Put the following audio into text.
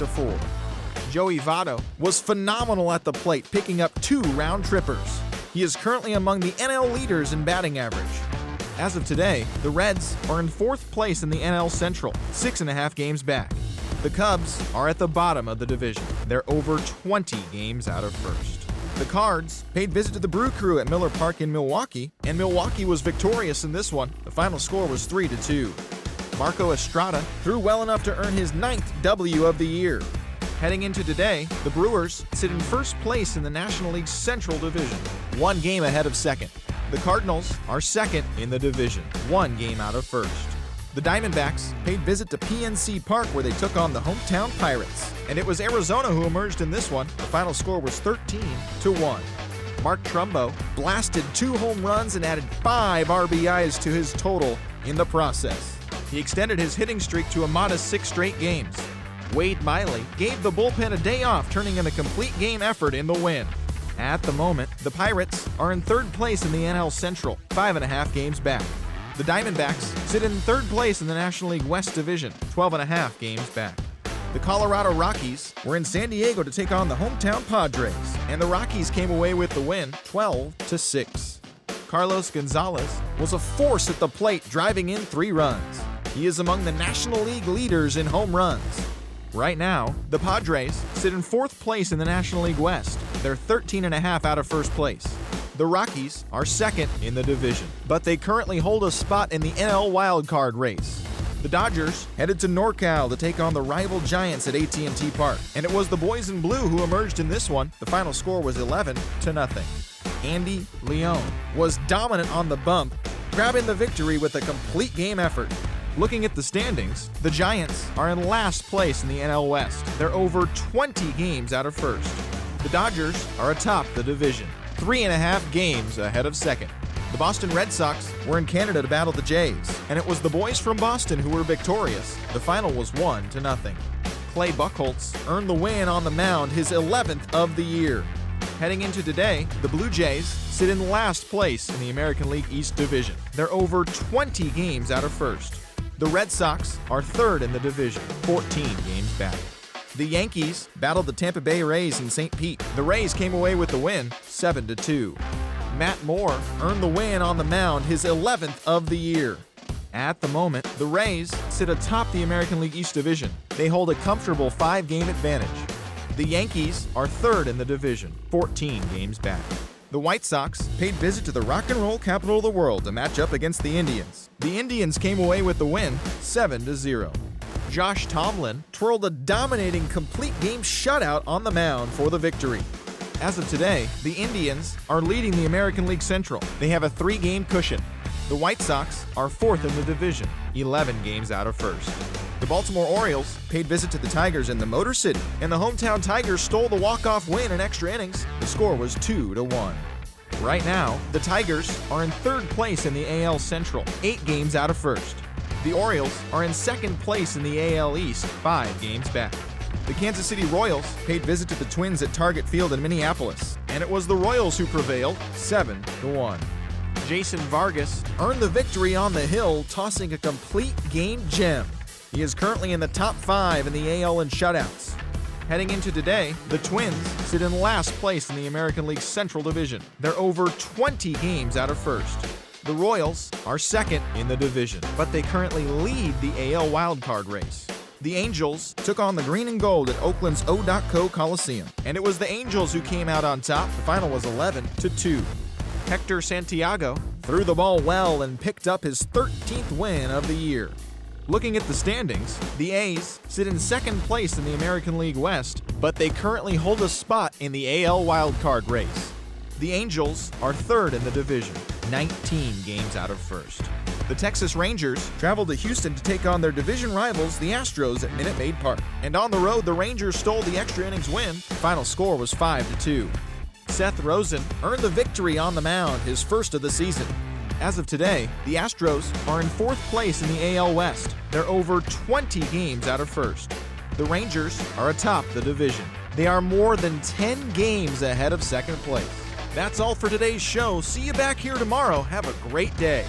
5-4. Joey Votto was phenomenal at the plate, picking up 2 round trippers. He is currently among the NL leaders in batting average. As of today, the Reds are in 4th place in the NL Central, 6.5 games back. The Cubs are at the bottom of the division. They're over 20 games out of first. The Cards paid visit to the Brew Crew at Miller Park in Milwaukee, and Milwaukee was victorious in this one. The final score was 3-2. Marco Estrada threw well enough to earn his 9th W of the year. Heading into today, the Brewers sit in 1st place in the National League Central Division, 1 game ahead of 2nd. The Cardinals are 2nd in the division, 1 game out of 1st. The Diamondbacks paid visit to PNC Park where they took on the hometown Pirates, and it was Arizona who emerged in this one. The final score was 13-1. Mark Trumbo blasted 2 home runs and added 5 RBIs to his total in the process. He extended his hitting streak to a modest 6 straight games. Wade Miley gave the bullpen a day off, turning in a complete game effort in the win. At the moment, the Pirates are in 3rd place in the NL Central, 5.5 games back. The Diamondbacks sit in 3rd place in the National League West Division, 12.5 games back. The Colorado Rockies were in San Diego to take on the hometown Padres, and the Rockies came away with the win, 12-6. Carlos Gonzalez was a force at the plate, driving in 3 runs. He is among the National League leaders in home runs. Right now, the Padres sit in 4th place in the National League West. They're 13.5 out of 1st place. The Rockies are 2nd in the division, but they currently hold a spot in the NL wildcard race. The Dodgers headed to NorCal to take on the rival Giants at AT&T Park, and it was the boys in blue who emerged in this one. The final score was 11-0. Andy Leone was dominant on the bump, grabbing the victory with a complete game effort. Looking at the standings, the Giants are in last place in the NL West. They're over 20 games out of 1st. The Dodgers are atop the division, 3.5 games ahead of 2nd. The Boston Red Sox were in Canada to battle the Jays, and it was the boys from Boston who were victorious. The final was 1-0. Clay Buchholz earned the win on the mound, his 11th of the year. Heading into today, the Blue Jays sit in last place in the American League East Division. They're over 20 games out of 1st. The Red Sox are 3rd in the division, 14 games back. The Yankees battled the Tampa Bay Rays in St. Pete. The Rays came away with the win, 7-2. Matt Moore earned the win on the mound, his 11th of the year. At the moment, the Rays sit atop the American League East Division. They hold a comfortable 5-game advantage. The Yankees are 3rd in the division, 14 games back. The White Sox paid visit to the rock and roll capital of the world to match up against the Indians. The Indians came away with the win, 7-0. Josh Tomlin twirled a dominating complete game shutout on the mound for the victory. As of today, the Indians are leading the American League Central. They have a 3-game cushion. The White Sox are 4th in the division, 11 games out of 1st. The Baltimore Orioles paid visit to the Tigers in the Motor City, and the hometown Tigers stole the walk-off win in extra innings. The score was 2-1. Right now, the Tigers are in 3rd place in the AL Central, 8 games out of 1st. The Orioles are in 2nd place in the AL East, 5 games back. The Kansas City Royals paid visit to the Twins at Target Field in Minneapolis, and it was the Royals who prevailed, 7-1. Jason Vargas earned the victory on the hill, tossing a complete game gem. He is currently in the top 5 in the AL in shutouts. Heading into today, the Twins sit in last place in the American League Central Division. They're over 20 games out of 1st. The Royals are 2nd in the division, but they currently lead the AL wildcard race. The Angels took on the Green and Gold at Oakland's O.Co Coliseum, and it was the Angels who came out on top. The final was 11-2. Hector Santiago threw the ball well and picked up his 13th win of the year. Looking at the standings, the A's sit in 2nd place in the American League West, but they currently hold a spot in the AL wildcard race. The Angels are 3rd in the division, 19 games out of 1st. The Texas Rangers traveled to Houston to take on their division rivals, the Astros, at Minute Maid Park. And on the road, the Rangers stole the extra innings win. The final score was 5-2. Seth Rosen earned the victory on the mound, his first of the season. As of today, the Astros are in 4th place in the AL West. They're over 20 games out of 1st. The Rangers are atop the division. They are more than 10 games ahead of 2nd place. That's all for today's show. See you back here tomorrow. Have a great day.